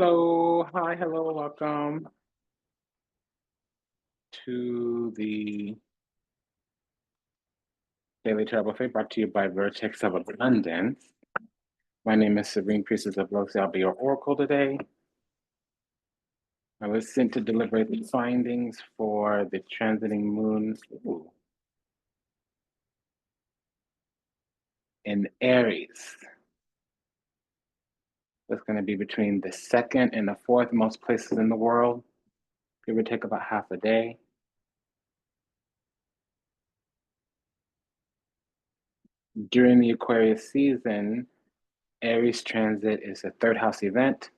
Hello, hi, hello, welcome to the Daily Travel Faith brought to you by Vertex of Abundance. My name is Serene Priestess Abossi. I'll be your oracle today. I was sent to deliver the findings for the transiting moon in Aries. That's going to be between the second and the fourth most places in the world. It would take about half a day. During the Aquarius season, Aries transit is a third house event.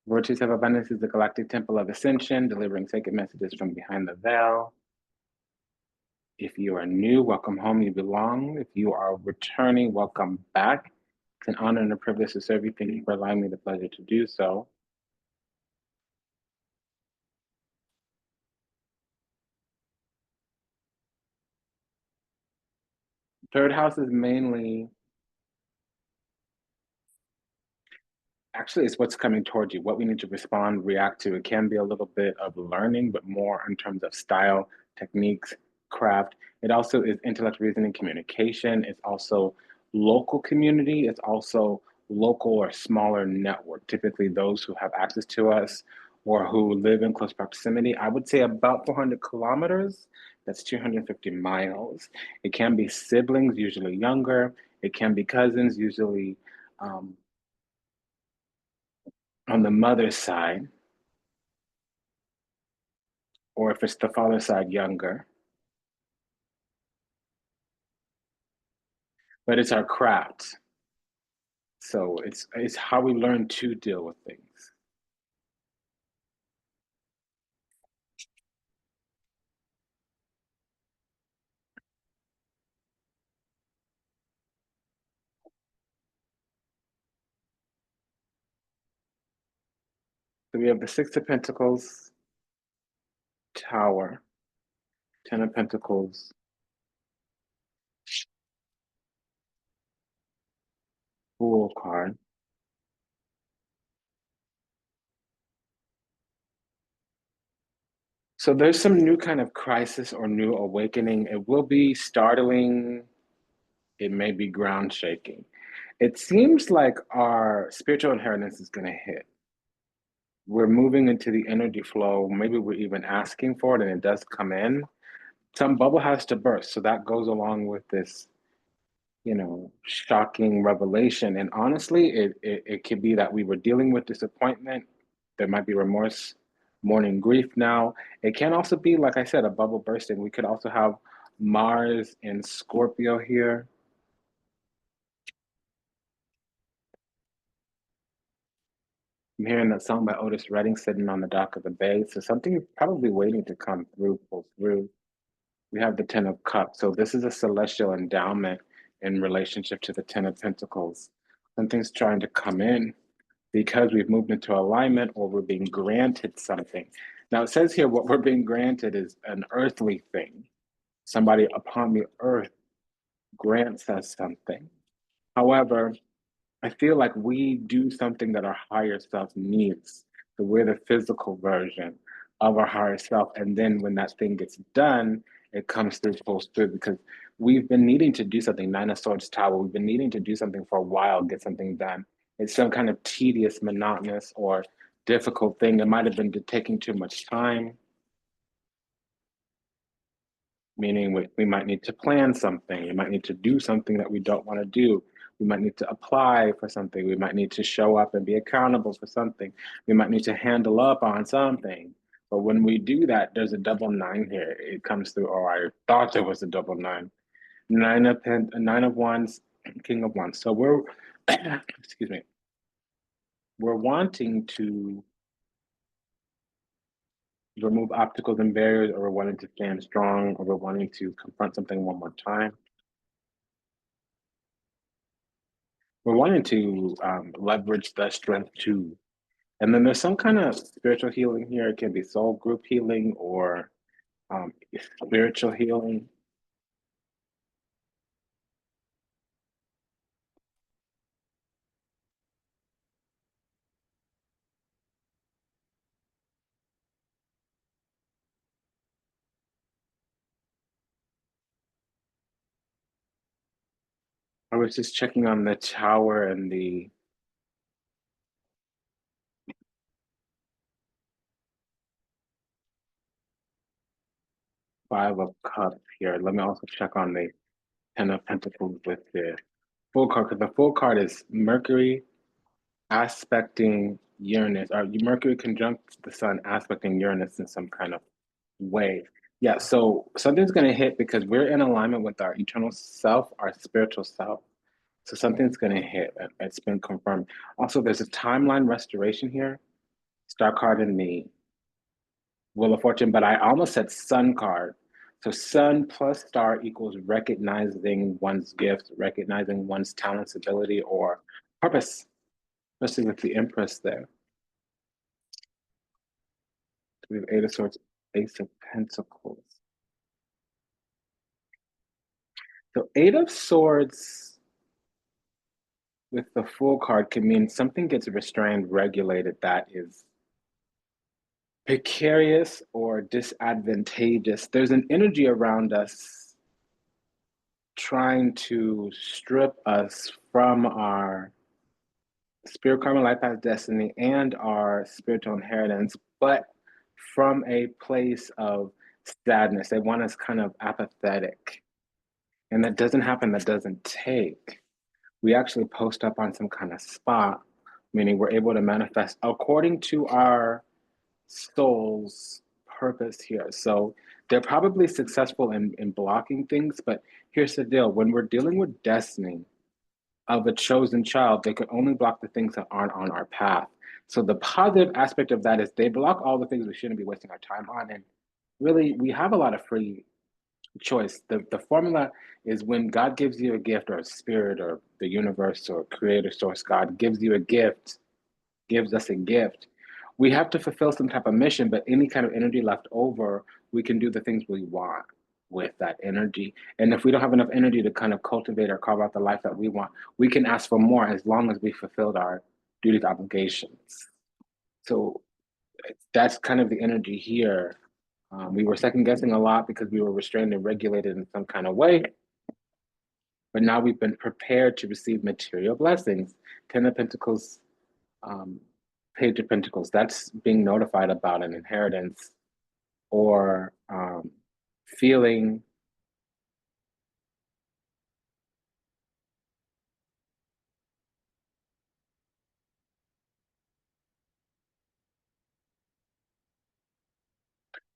Vortex of Abundance is the galactic temple of ascension, delivering sacred messages from behind the veil. If you are new, welcome home, you belong. If you are returning, welcome back. It's an honor and a privilege to serve you. Thank you for allowing me the pleasure to do so. Third house is mainly, actually, it's what's coming towards you, what we need to respond, react to. It can be a little bit of learning, but more in terms of style, techniques, craft. It also is intellect, reasoning, communication. It's also local community. It's also local or smaller network, typically those who have access to us or who live in close proximity. I would say about 400 kilometers. That's 250 miles. It can be siblings, usually younger. It can be cousins, usually on the mother's side, or if it's the father's side, younger. But it's our craft. So it's how we learn to deal with things. So we have the Six of Pentacles, Tower, Ten of Pentacles, Fool card. So there's some new kind of crisis or new awakening. It will be startling. It may be ground shaking. It seems like our spiritual inheritance is going to hit. We're moving into the energy flow. Maybe we're even asking for it and it does come in. Some bubble has to burst. So that goes along with this, shocking revelation. And honestly, it could be that we were dealing with disappointment. There might be remorse, mourning, grief now. It can also be, like I said, a bubble bursting. We could also have Mars in Scorpio here. I'm hearing that song by Otis Redding, Sitting on the Dock of the Bay. So something is probably waiting to come through, pull through. We have the Ten of Cups. So this is a celestial endowment in relationship to the Ten of Pentacles. Something's trying to come in because we've moved into alignment or we're being granted something. Now it says here what we're being granted is an earthly thing. Somebody upon the earth grants us something. However, I feel like we do something that our higher self needs. So we're the physical version of our higher self. And then when that thing gets done, it comes through, pulls through because we've been needing to do something. Nine of Swords Tower, we've been needing to do something for a while, get something done. It's some kind of tedious, monotonous, or difficult thing. It might have been taking too much time, meaning we might need to plan something. We might need to do something that we don't want to do. We might need to apply for something. We might need to show up and be accountable for something. We might need to handle up on something. But when we do that, there's a double nine here. It comes through, or I thought there was a double nine. Nine of wands, king of wands. So we're, excuse me, we're wanting to remove obstacles and barriers, or we're wanting to stand strong, or we're wanting to confront something one more time. We're wanting to leverage that strength too. And then there's some kind of spiritual healing here. It can be soul group healing or spiritual healing. I was just checking on the Tower and the Five of Cups here. Let me also check on the Ten of Pentacles with the full card, because the full card is Mercury aspecting Uranus, or Mercury conjunct the Sun aspecting Uranus in some kind of way. Yeah, so something's going to hit because we're in alignment with our eternal self, our spiritual self. So something's going to hit. It's been confirmed. Also, there's a timeline restoration here. Star card in the Wheel of Fortune, but I almost said Sun card. So Sun plus star equals recognizing one's gift, recognizing one's talents, ability, or purpose, especially with the Empress there. So we have Eight of Swords, Ace of Pentacles. So Eight of Swords with the full card can mean something gets restrained, regulated that is precarious or disadvantageous. There's an energy around us trying to strip us from our spirit, karma, life path, destiny, and our spiritual inheritance, but from a place of sadness. They want us kind of apathetic. And that doesn't happen, that doesn't take. We actually post up on some kind of spot, meaning we're able to manifest according to our soul's purpose here. So they're probably successful in blocking things, but here's the deal. When we're dealing with destiny of a chosen child, they could only block the things that aren't on our path. So the positive aspect of that is they block all the things we shouldn't be wasting our time on. And really, we have a lot of free choice. The formula is when God gives you a gift, or a spirit, or the universe, or creator source, God gives you a gift, gives us a gift. We have to fulfill some type of mission, but any kind of energy left over, we can do the things we want with that energy. And if we don't have enough energy to kind of cultivate or carve out the life that we want, we can ask for more as long as we fulfilled our duties, obligations. So that's kind of the energy here. We were second guessing a lot because we were restrained and regulated in some kind of way. But now we've been prepared to receive material blessings. Ten of Pentacles, Page of Pentacles. That's being notified about an inheritance, or feeling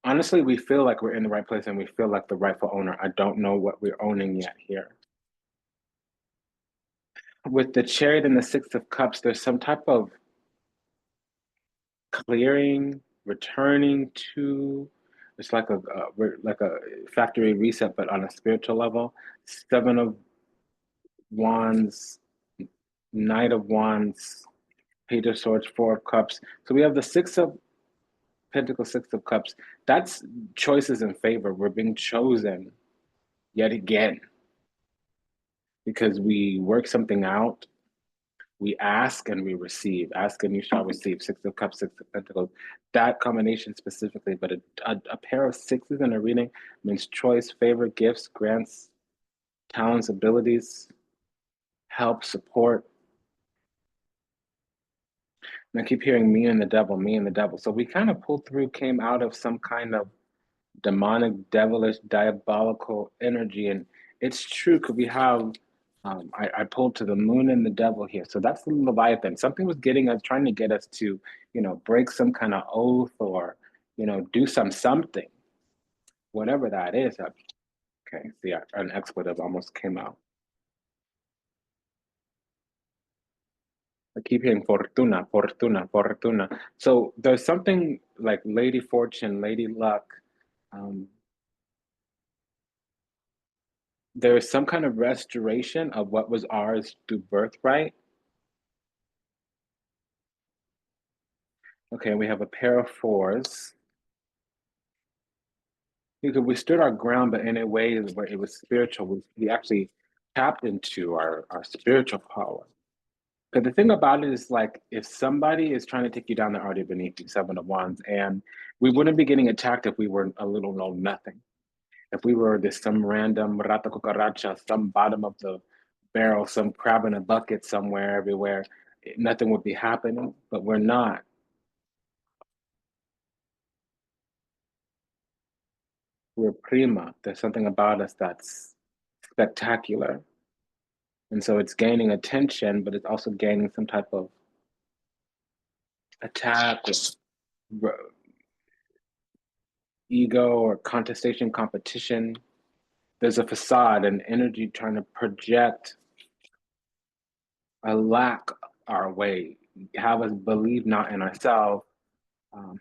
honestly, we feel like we're in the right place and we feel like the rightful owner. I don't know what we're owning yet here. With the Chariot and the Six of Cups, there's some type of clearing, returning to. It's like a factory reset, but on a spiritual level. Seven of Wands, Knight of Wands, Page of Swords, Four of Cups. So we have the Six of Pentacles, Six of Cups. That's choices in favor. We're being chosen yet again because we work something out. We ask and we receive. Ask and you shall receive. Six of Cups, Six of Pentacles. That combination specifically, but a pair of sixes in a reading means choice, favor, gifts, grants, talents, abilities, help, support. And I keep hearing me and the devil, me and the devil. So we kind of pulled through, came out of some kind of demonic, devilish, diabolical energy. And it's true because we have, I pulled to the moon and the devil here. So that's the Leviathan. Something was getting us, trying to get us to, break some kind of oath, or, do something, whatever that is. Okay, see, an expletive almost came out. I keep hearing fortuna, fortuna, fortuna. So there's something like Lady Fortune, Lady Luck. Um, there is some kind of restoration of what was ours through birthright. Okay, we have a pair of fours. Because we stood our ground, but in a way where it was spiritual. We actually tapped into our spiritual power. But the thing about it is, like, if somebody is trying to take you down, they're already beneath you, Seven of Wands. And we wouldn't be getting attacked if we were a little no nothing. If we were this some random rata cucaracha, some bottom of the barrel, some crab in a bucket somewhere, everywhere, nothing would be happening, but we're not. We're prima. There's something about us that's spectacular. And so it's gaining attention, but it's also gaining some type of attack or ego or contestation, competition. There's a facade and energy trying to project a lack our way, have us believe not in ourselves,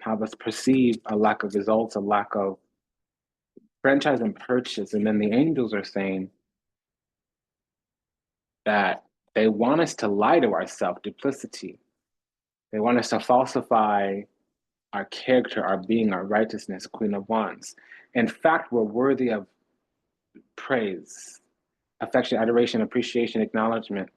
have us perceive a lack of results, a lack of franchise and purchase. And then the angels are saying that they want us to lie to ourselves, duplicity. They want us to falsify our character, our being, our righteousness, Queen of Wands. In fact, we're worthy of praise, affection, adoration, appreciation, acknowledgement.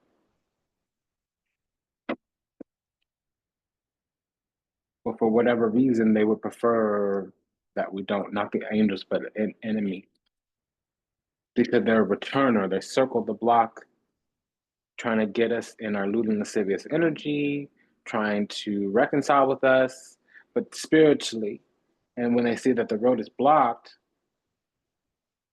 But for whatever reason, they would prefer that we don't, not the angels, but an enemy. Because they're a returner, they circle the block, trying to get us in our lewd and lascivious energy, trying to reconcile with us, but spiritually. And when they see that the road is blocked,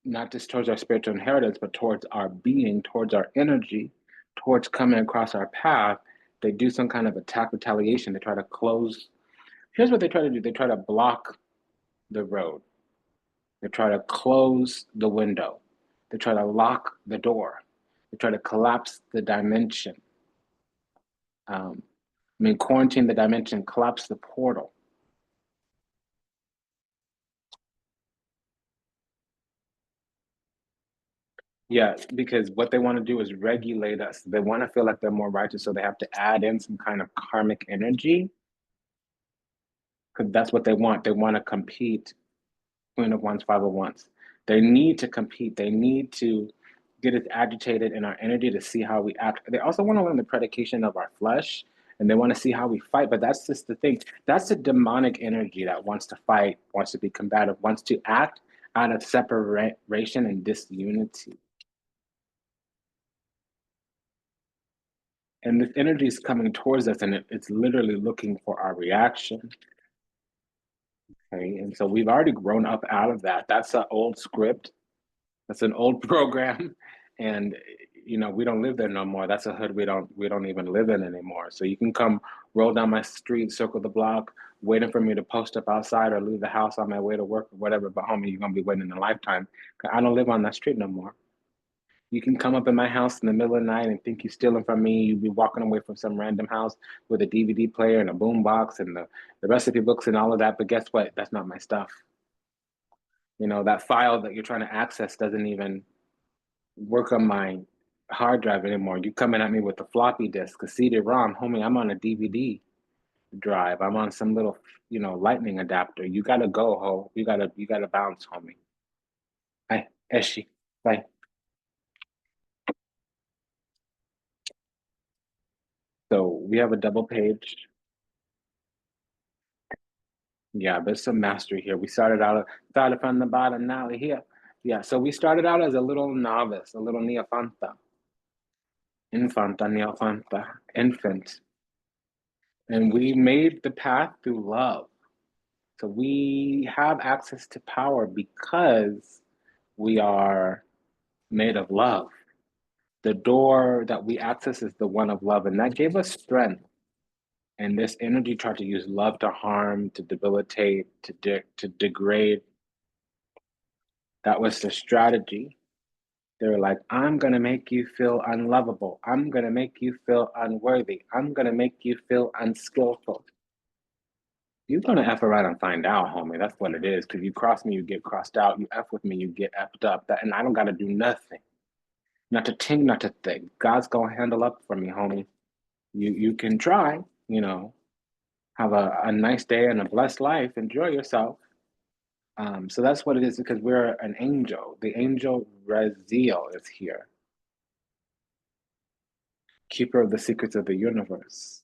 not just towards our spiritual inheritance, but towards our being, towards our energy, towards coming across our path, they do some kind of attack retaliation. They try to close. Here's what they try to do. They try to block the road. They try to close the window. They try to lock the door. They try to collapse the dimension. Quarantine the dimension, collapse the portal. Yeah, because what they want to do is regulate us. They want to feel like they're more righteous, so they have to add in some kind of karmic energy because that's what they want. They want to compete. Queen of Wands, Five of Wands. They need to compete. They need to get us agitated in our energy to see how we act. They also want to learn the predication of our flesh, and they want to see how we fight. But that's just the thing. That's the demonic energy that wants to fight, wants to be combative, wants to act out of separation and disunity. And this energy is coming towards us, and it's literally looking for our reaction. Okay, and so we've already grown up out of that. That's an old script. That's an old program, and we don't live there no more. That's a hood we don't even live in anymore. So you can come roll down my street, circle the block, waiting for me to post up outside or leave the house on my way to work or whatever. But homie, you're gonna be waiting a lifetime. I don't live on that street no more. You can come up in my house in the middle of the night and think you're stealing from me. You'd be walking away from some random house with a DVD player and a boom box and the recipe books and all of that. But guess what? That's not my stuff. That file that you're trying to access doesn't even work on my hard drive anymore. You coming at me with the floppy disk, a CD-ROM, homie. I'm on a DVD drive. I'm on some little, lightning adapter. You gotta go, ho. You gotta bounce, homie. Hi, Eshi. Bye. So we have a double page. Yeah, there's some mastery here. We started from the bottom, now we're here. Yeah, so we started out as a little novice, a little neofanta, infanta, neofanta, infant. And we made the path through love. So we have access to power because we are made of love. The door that we access is the one of love, and that gave us strength. And this energy tried to use love to harm, to debilitate, to degrade. That was the strategy. They were like, I'm going to make you feel unlovable. I'm going to make you feel unworthy. I'm going to make you feel unskillful. You're going to F around and find out, homie. That's what it is. Because you cross me, you get crossed out. You F with me, you get F'd up. And I don't got to do nothing. Not to ting, not to think. God's going to handle up for me, homie. You can try, have a nice day and a blessed life. Enjoy yourself. So that's what it is because we're an angel. The angel Raziel is here, keeper of the secrets of the universe.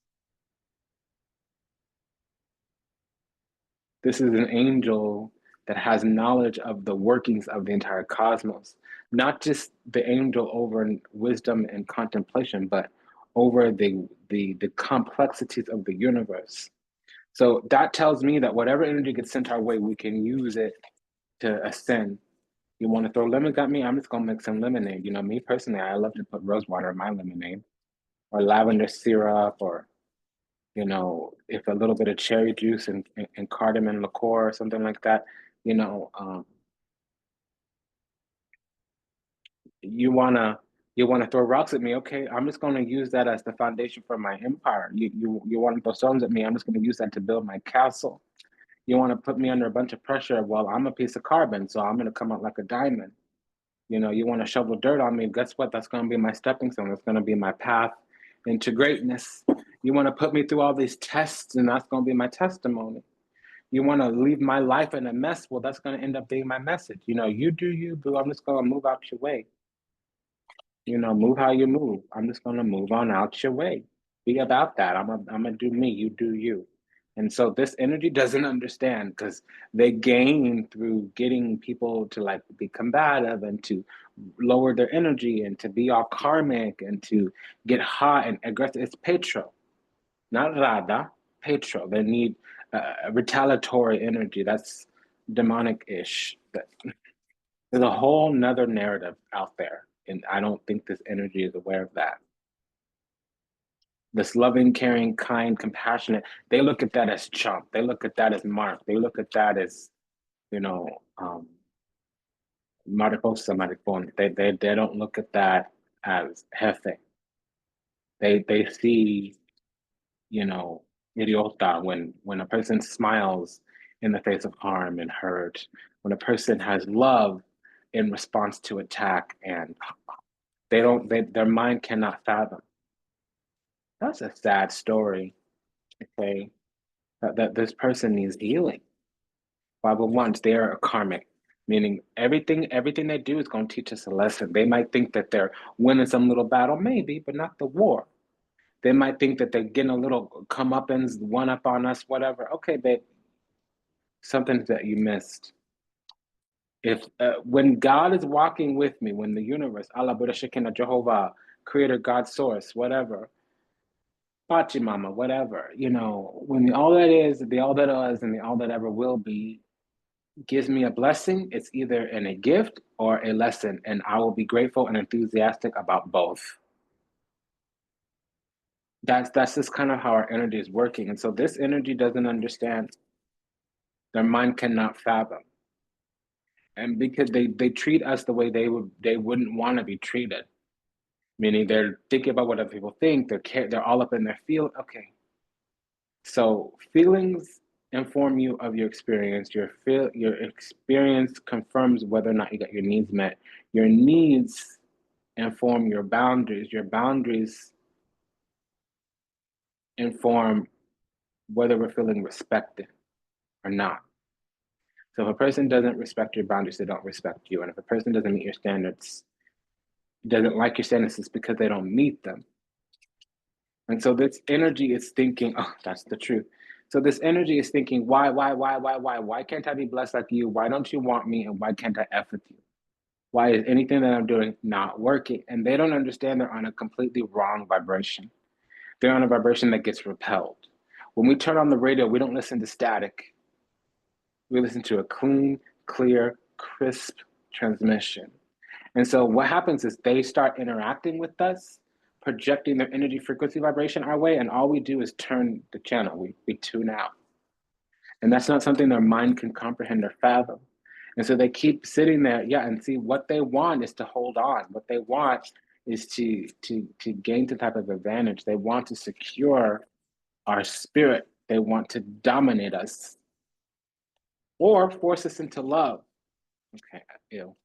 This is an angel that has knowledge of the workings of the entire cosmos. not just the angel over wisdom and contemplation, but over the complexities of the universe. So that tells me that whatever energy gets sent our way, we can use it to ascend. You want to throw lemons at me? I'm just gonna make some lemonade. You know, me personally, I love to put rose water in my lemonade, or lavender syrup, or if a little bit of cherry juice and cardamom liqueur or something like that. You know, you wanna throw rocks at me? Okay, I'm just gonna use that as the foundation for my empire. You want to throw stones at me? I'm just gonna use that to build my castle. You want to put me under a bunch of pressure? Well, I'm a piece of carbon, so I'm gonna come out like a diamond. You want to shovel dirt on me? Guess what? That's gonna be my stepping stone. That's gonna be my path into greatness. You want to put me through all these tests, and that's gonna be my testimony. You want to leave my life in a mess? Well, that's gonna end up being my message. You do you, boo. I'm just gonna move out your way. Move how you move. I'm just gonna move on out your way. Be about that. I'm gonna do me. You do you. And so this energy doesn't understand because they gain through getting people to like be combative and to lower their energy and to be all karmic and to get hot and aggressive. It's petro, not rada. Petro. They need retaliatory energy. That's demonic-ish. There's a whole nother narrative out there, and I don't think this energy is aware of that. This loving, caring, kind, compassionate, they look at that as chump. They look at that as mark. They look at that as, you know, mariposa, maripon. They don't look at that as jefe. They see, you know, idiota when a person smiles in the face of harm and hurt, when a person has love in response to attack and their mind cannot fathom. That's a sad story. Okay, that this person needs healing. 501s, they are karmic, meaning everything they do is going to teach us a lesson. They might think that they're winning some little battle, maybe, but not the war. They might think that they're getting a little comeuppance, one up on us, whatever. Okay, babe, something that you missed. If when God is walking with me, when the universe, Allah, Buddha, Shekinah, Jehovah, Creator, God, Source, whatever, Pachamama, whatever, when the all that is, the all that is, and the all that ever will be gives me a blessing, it's either in a gift or a lesson, and I will be grateful and enthusiastic about both. That's just kind of how our energy is working. And so this energy doesn't understand. Their mind cannot fathom. And because they treat us the way they wouldn't want to be treated. Meaning they're thinking about what other people think, they're all up in their field. Okay. So feelings inform you of your experience. Your experience confirms whether or not you got your needs met. Your needs inform your boundaries. Your boundaries inform whether we're feeling respected or not. So if a person doesn't respect your boundaries, they don't respect you. And if a person doesn't meet your standards, doesn't like your standards, it's because they don't meet them. And so this energy is thinking, oh, that's the truth. So this energy is thinking, why? Why can't I be blessed like you? Why don't you want me? And why can't I F with you? Why is anything that I'm doing not working? And they don't understand they're on a completely wrong vibration. They're on a vibration that gets repelled. When we turn on the radio, we don't listen to static. We listen to a clean, clear, crisp transmission. And so what happens is they start interacting with us, projecting their energy frequency vibration our way, and all we do is turn the channel. We tune out. And that's not something their mind can comprehend or fathom. And so they keep sitting there, yeah, and see what they want is to hold on. What they want is to gain some type of advantage. They want to secure our spirit. They want to dominate us or force us into love. Okay, ew.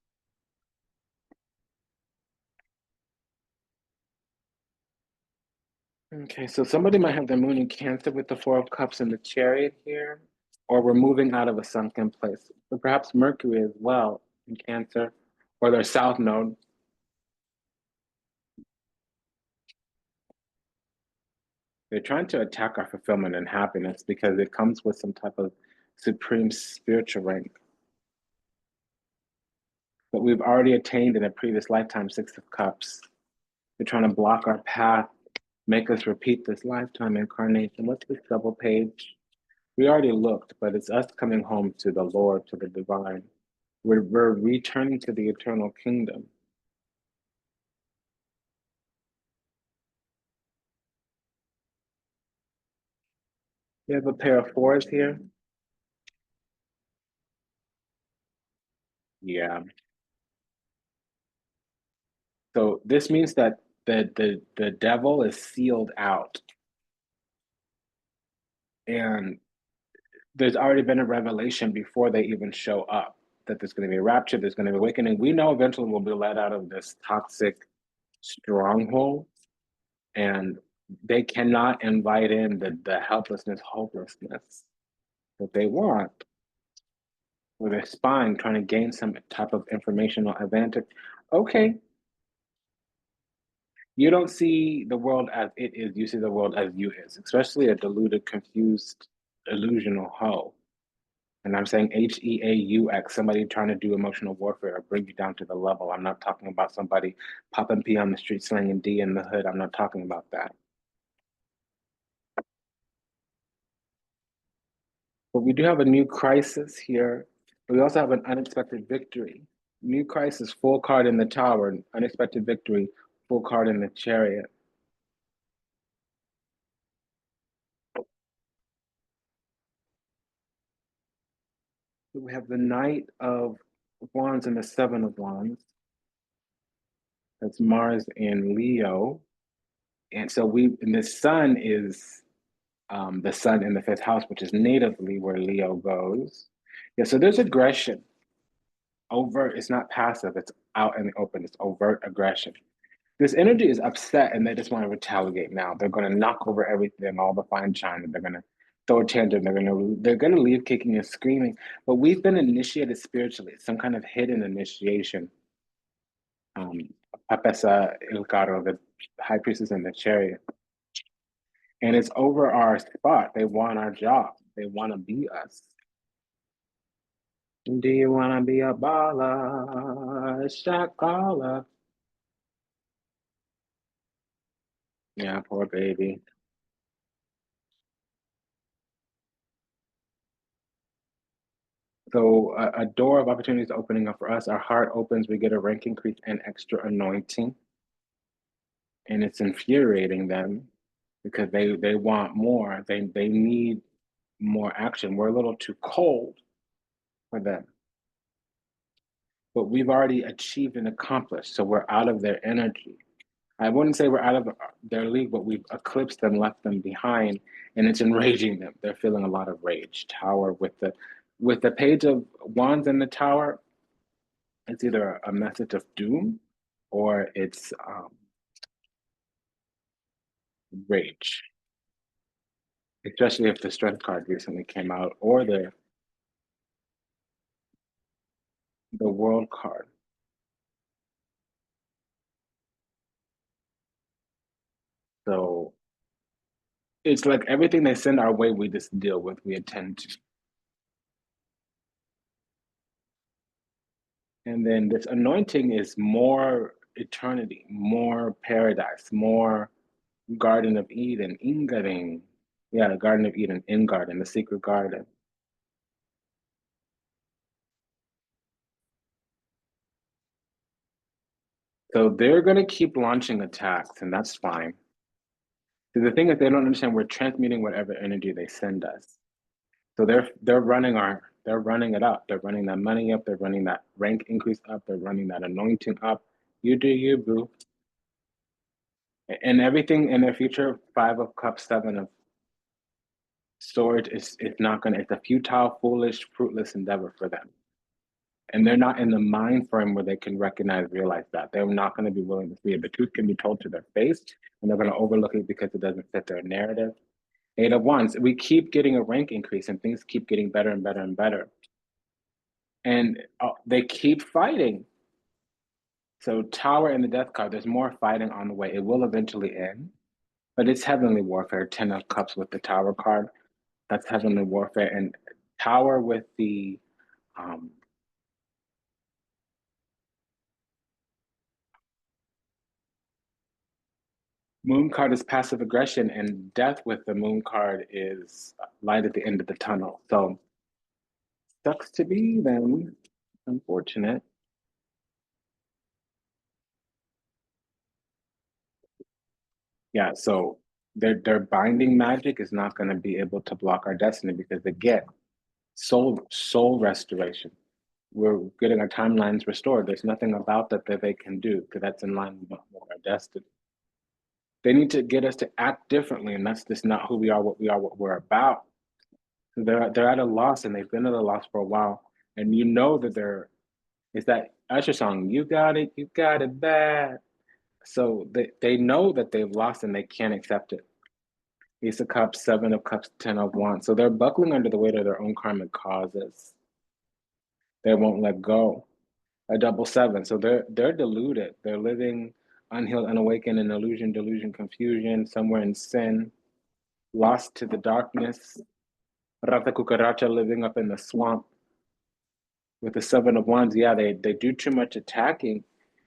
Okay, so somebody might have their moon in Cancer with the Four of Cups and the Chariot here, or we're moving out of a sunken place. But perhaps Mercury as well in Cancer, or their South Node. They're trying to attack our fulfillment and happiness because it comes with some type of supreme spiritual rank. But we've already attained in a previous lifetime 6 of Cups. They're trying to block our path, make us repeat this lifetime incarnation. What's this double page? We already looked, but it's us coming home to the Lord, to the divine. We're returning to the eternal kingdom. You have a pair of fours here? Yeah. So this means that the devil is sealed out. And there's already been a revelation before they even show up that there's going to be a rapture, there's going to be awakening. We know eventually we'll be let out of this toxic stronghold, and they cannot invite in the helplessness, hopelessness that they want, or they're spying, trying to gain some type of informational advantage. Okay, you don't see the world as it is, you see the world as you is, especially a deluded, confused, illusional hoe. And I'm saying HEAUX, somebody trying to do emotional warfare or bring you down to the level. I'm not talking about somebody popping P on the street, slinging D in the hood. I'm not talking about that. But we do have a new crisis here. We also have an unexpected victory. New crisis, full card in the tower, unexpected victory, full card in the chariot. We have the Knight of Wands and the Seven of Wands. That's Mars in Leo. And so and the sun is the sun in the fifth house, which is natively where Leo goes. Yeah, so there's aggression. Overt, it's not passive, it's out in the open, it's overt aggression. This energy is upset and they just want to retaliate now. They're going to knock over everything, all the fine china. They're going to throw a tantrum. They're going to leave kicking and screaming. But we've been initiated spiritually, some kind of hidden initiation. Papessa Ilcaro, the high priestess in the chariot. And it's over our spot. They want our job. They want to be us. Do you want to be a baller? Shot caller. Yeah, poor baby. So a door of opportunities opening up for us. Our heart opens. We get a rank increase and extra anointing. And it's infuriating them because they want more. They need more action. We're a little too cold for them. But we've already achieved and accomplished. So we're out of their energy. I wouldn't say we're out of their league, but we've eclipsed them, left them behind, and it's enraging them. They're feeling a lot of rage. Tower with the page of wands in the tower, it's either a message of doom or it's rage. Especially if the strength card recently came out or the world card. So it's like everything they send our way, we just deal with, we attend to. And then this anointing is more eternity, more paradise, more Garden of Eden, Ingaring. Yeah, Garden of Eden, in Garden, the secret garden. So they're going to keep launching attacks, and that's fine. So the thing is, they don't understand we're transmuting whatever energy they send us. So they're running it up. They're running that money up. They're running that rank increase up. They're running that anointing up. You do you, boo. And everything in their future, 5 of Cups, 7 of Swords, is not gonna. It's a futile, foolish, fruitless endeavor for them. And they're not in the mind frame where they can realize that. They're not going to be willing to see it. The truth can be told to their face, and they're going to overlook it because it doesn't fit their narrative. 8 of Wands, we keep getting a rank increase, and things keep getting better and better and better. And they keep fighting. So Tower and the Death card, there's more fighting on the way. It will eventually end, but it's heavenly warfare. 10 of Cups with the Tower card, that's heavenly warfare. And Tower with the um, Moon card is passive aggression, and death with the moon card is light at the end of the tunnel. So sucks to be them. Unfortunate. Yeah, so their binding magic is not going to be able to block our destiny because again, soul restoration. We're getting our timelines restored. There's nothing about that they can do because that's in line with our destiny. They need to get us to act differently, and that's just not who we are, what we're about. They're at a loss, and they've been at a loss for a while. And you know that they're it's that Usher song, you got it bad. So they know that they've lost and they can't accept it. Ace of Cups, Seven of Cups, Ten of Wands. So they're buckling under the weight of their own karmic causes. They won't let go. A double seven. So they're deluded. They're living unhealed, unawakened in illusion, delusion, confusion, somewhere in sin, lost to the darkness. Rata cucaracha living up in the swamp with the Seven of Wands. Yeah, they do too much attacking,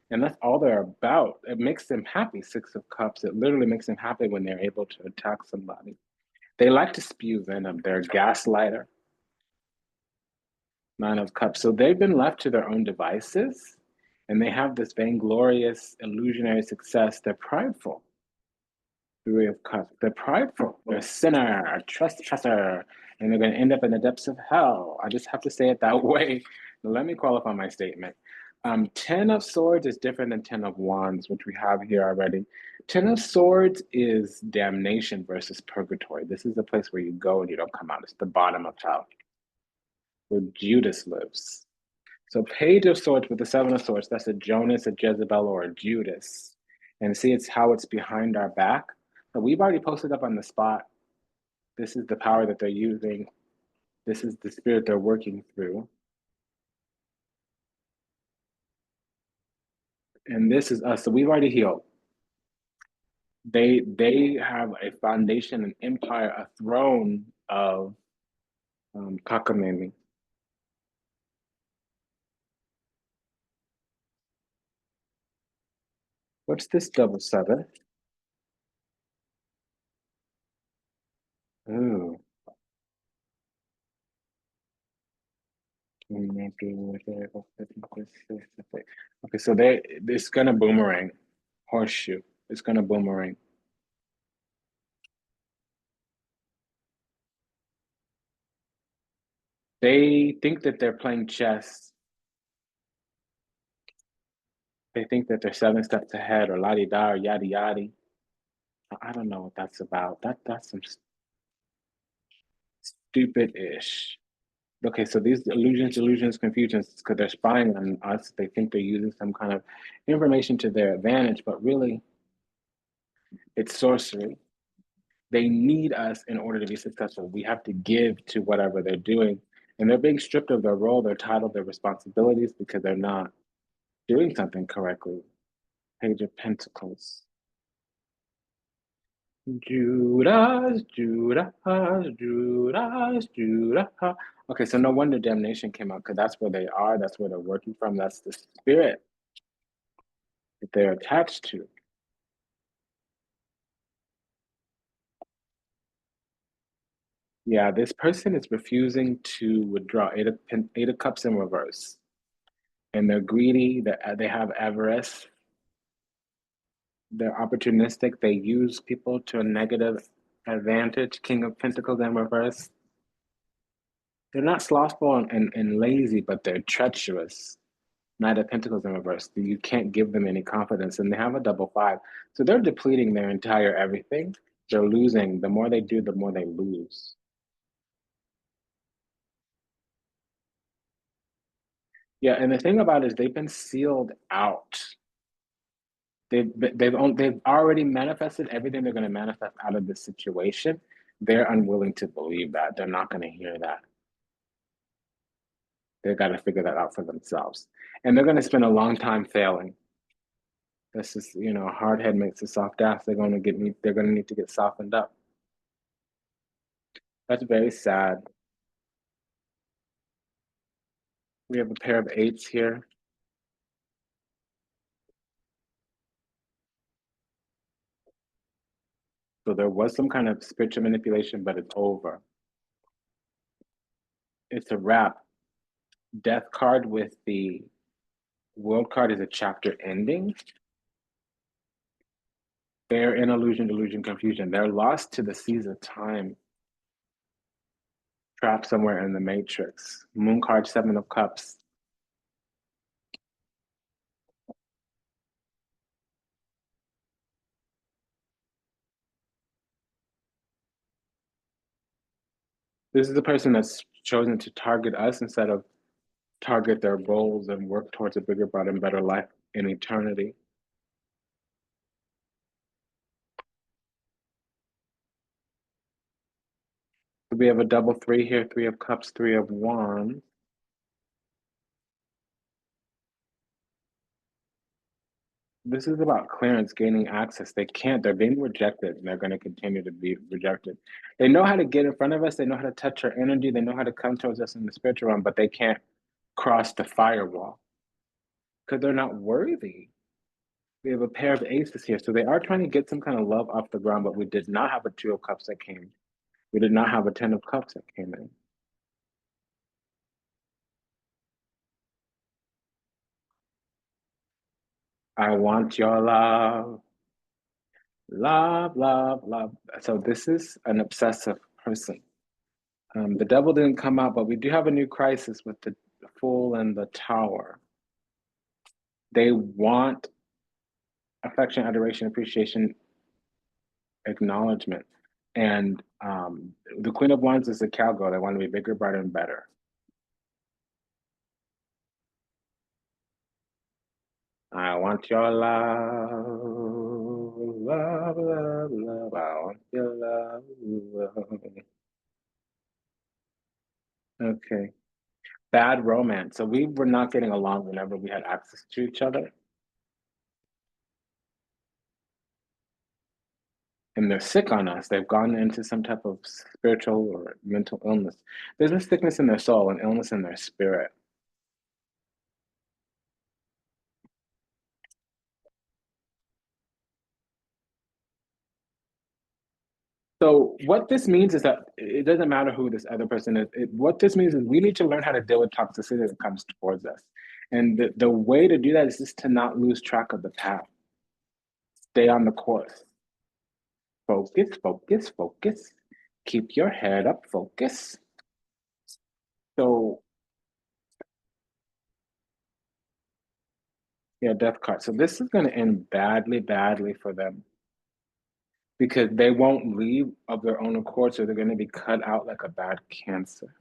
and that's all they're about. It makes them happy. Six of Cups. It literally makes them happy when they're able to attack somebody. They like to spew venom. They're a gaslighter. Nine of Cups. So they've been left to their own devices, and they have this vainglorious, illusionary success. They're prideful. Three of Cups. They're prideful. They're a sinner, a trespasser, and they're going to end up in the depths of hell. I just have to say it that way. Let me qualify my statement. Ten of Swords is different than Ten of Wands, which we have here already. Ten of Swords is damnation versus purgatory. This is the place where you go and you don't come out. It's the bottom of hell, where Judas lives. So Page of Swords with the Seven of Swords, that's a Jonas, a Jezebel, or a Judas. And see, it's how it's behind our back. So we've already posted up on the spot. This is the power that they're using. This is the spirit they're working through. And this is us. So we've already healed. They have a foundation, an empire, a throne of cockamamie. What's this double seven? Ooh. Okay, so it's gonna boomerang. Horseshoe. It's gonna boomerang. They think that they're playing chess. They think that they're 7 steps ahead or la di da or yada yada. I don't know what that's about. That's some stupid ish. Okay, so these illusions, delusions, confusions, because they're spying on us. They think they're using some kind of information to their advantage, but really, it's sorcery. They need us in order to be successful. We have to give to whatever they're doing. And they're being stripped of their role, their title, their responsibilities because they're not doing something correctly. Page of Pentacles. Judas, Judas, Judas, Judas. Okay, so no wonder damnation came out because that's where they are. That's where they're working from. That's the spirit that they're attached to. Yeah, this person is refusing to withdraw. Eight of Cups in reverse. And they're greedy, they have avarice, they're opportunistic, they use people to a negative advantage. King of Pentacles in reverse. They're not slothful and lazy, but they're treacherous. Knight of Pentacles in reverse. You can't give them any confidence, and they have a double five. So they're depleting their entire everything. They're losing. The more they do, the more they lose. Yeah, and the thing about it is they've been sealed out. They've already manifested everything they're going to manifest out of this situation. They're unwilling to believe that. They're not going to hear that. They've got to figure that out for themselves, and they're going to spend a long time failing. This is, a hard head makes a soft ass. They're going to need to get softened up. That's very sad. We have a pair of eights here. So there was some kind of spiritual manipulation, but it's over. It's a wrap. Death card with the world card is a chapter ending. They're in illusion, delusion, confusion. They're lost to the seas of time, trapped somewhere in the matrix. Moon card, 7 of Cups. This is the person that's chosen to target us instead of target their goals and work towards a bigger, broader, and better life in eternity. So we have a double 3 here, 3 of Cups, 3 of Wands. This is about clearance, gaining access. They can't, they're being rejected, and they're going to continue to be rejected. They know how to get in front of us, they know how to touch our energy, they know how to come towards us in the spiritual realm, but they can't cross the firewall because they're not worthy. We have a pair of aces here, so they are trying to get some kind of love off the ground, but we did not have a 2 of Cups that came. We did not have a 10 of Cups that came in. I want your love, love, love, love. So this is an obsessive person. The devil didn't come out, but we do have a new crisis with the Fool and the Tower. They want affection, adoration, appreciation, acknowledgement. And the Queen of Wands is a cowgirl. They want to be bigger, brighter, and better. I want your love, love, love, love. I want your love. Okay. Bad romance. So we were not getting along whenever we had access to each other. And they're sick on us. They've gone into some type of spiritual or mental illness. There's a sickness in their soul, an illness in their spirit. So what this means is that it doesn't matter who this other person is. What this means is we need to learn how to deal with toxicity that comes towards us. And the way to do that is just to not lose track of the path. Stay on the course. Focus, focus, focus. Keep your head up, focus. So yeah, death card. So this is going to end badly, badly for them because they won't leave of their own accord. So they're going to be cut out like a bad cancer.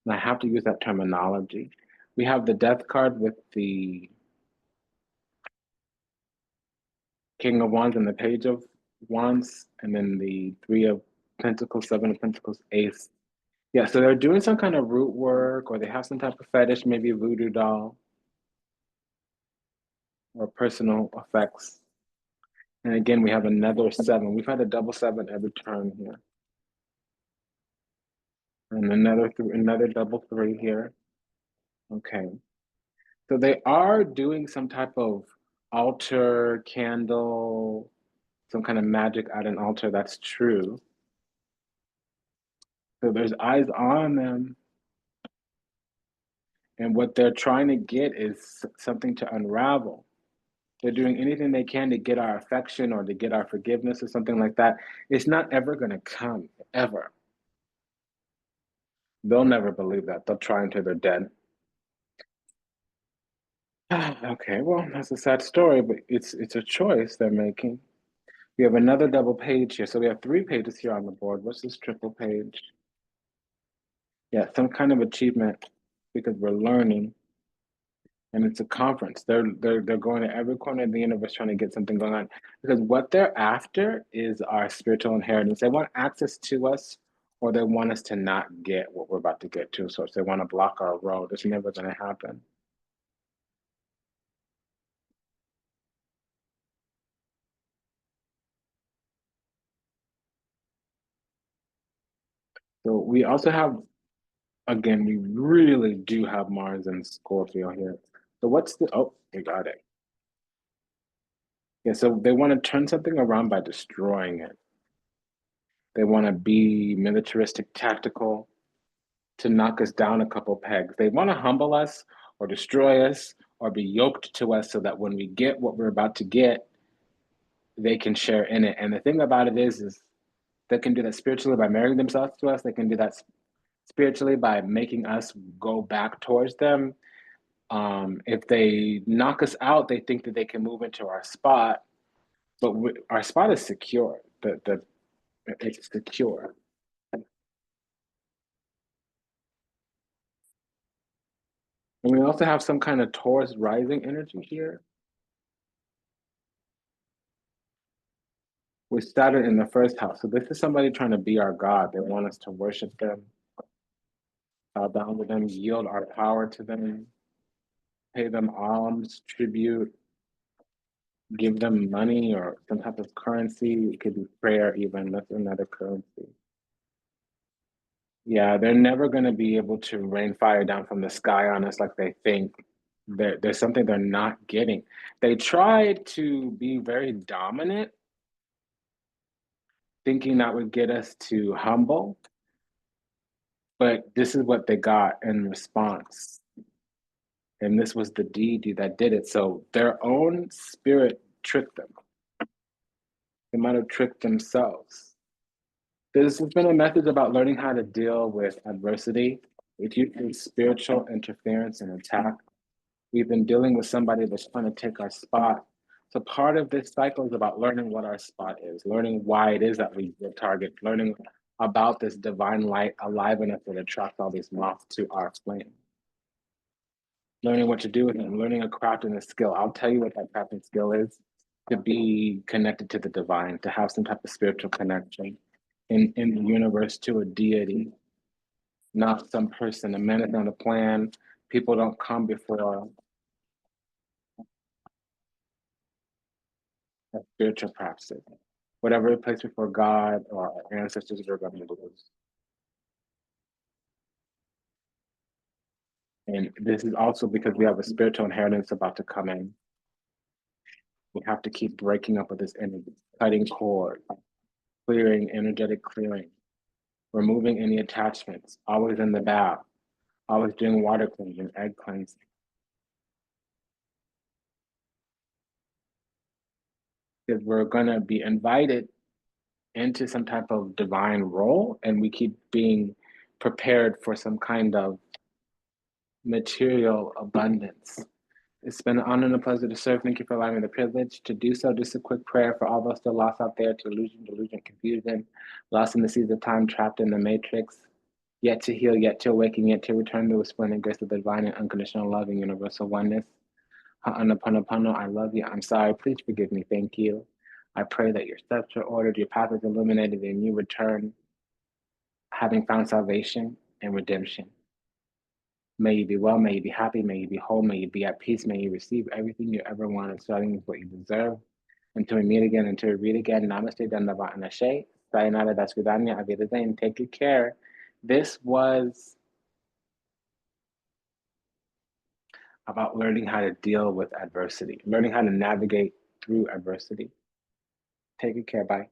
And I have to use that terminology. We have the death card with the King of Wands and the Page of Wands, and then the 3 of Pentacles, 7 of Pentacles, Ace. Yeah, so they're doing some kind of root work, or they have some type of fetish, maybe a voodoo doll, or personal effects. And again, we have another 7. We've had a double 7 every turn here. And another double 3 here. Okay. So they are doing some type of altar, candle, some kind of magic at an altar. That's true. So there's eyes on them. And what they're trying to get is something to unravel. They're doing anything they can to get our affection or to get our forgiveness or something like that. It's not ever going to come, ever. They'll never believe that. They'll try until they're dead. Okay, well, that's a sad story, but it's a choice they're making. We have another double page here. So we have 3 pages here on the board. What's this triple page? Yeah, some kind of achievement because we're learning. And it's a conference. They're going to every corner of the universe trying to get something going on. Because what they're after is our spiritual inheritance. They want access to us, or they want us to not get what we're about to get to. So they want to block our road. It's never going to happen. So we also have, again, we really do have Mars and Scorpio here. So what's the, oh, we got it. Yeah, so they want to turn something around by destroying it. They want to be militaristic, tactical, to knock us down a couple pegs. They want to humble us or destroy us or be yoked to us so that when we get what we're about to get, they can share in it. And the thing about it is they can do that spiritually by marrying themselves to us. They can do that spiritually by making us go back towards them. If they knock us out, they think that they can move into our spot, but our spot is secure. It's secure. And we also have some kind of Taurus rising energy here with Saturn in the first house. So this is somebody trying to be our God. They want us to worship them, bow down to them, yield our power to them, pay them alms, tribute, give them money or some type of currency. It could be prayer even. That's another currency. Yeah, they're never going to be able to rain fire down from the sky on us like they think. There's something they're not getting. They tried to be very dominant, thinking that would get us to humble, but this is what they got in response. And this was the deity that did it. So their own spirit tricked them. They might have tricked themselves. This has been a message about learning how to deal with adversity. It's usually spiritual interference and attack. We've been dealing with somebody that's trying to take our spot. So part of this cycle is about learning what our spot is, learning why it is that we get target, learning about this divine light alive in us that attracts all these moths to our flame. Learning what to do with them, learning a craft and a skill. I'll tell you what that craft and skill is: to be connected to the divine, to have some type of spiritual connection in the universe to a deity, not some person. A man is not a plan. People don't come before a spiritual practice. Whatever we place before God or our ancestors are going to lose. And this is also because we have a spiritual inheritance about to come in. We have to keep breaking up with this energy, cutting cord, clearing, energetic clearing, removing any attachments, always in the bath, always doing water cleansing, egg cleansing. Because we're going to be invited into some type of divine role, and we keep being prepared for some kind of material abundance. It's been an honor and a pleasure to serve. Thank you for allowing me the privilege to do so. Just a quick prayer for all those still lost out there to illusion, delusion, confusion, lost in the seas of time, trapped in the matrix, yet to heal, yet to awaken, yet to return to the splendid grace of the divine and unconditional love and universal oneness. Ha'anapanapano, I love you. I'm sorry. Please forgive me. Thank you. I pray that your steps are ordered, your path is illuminated, and you return having found salvation and redemption. May you be well, may you be happy, may you be whole, may you be at peace, may you receive everything you ever wanted, starting with what you deserve. Until we meet again, until we read again, namaste, dandava, and ashe. Sayonara, dasvidanya, avidazain. Take good care. This was about learning how to deal with adversity, learning how to navigate through adversity. Take good care. Bye.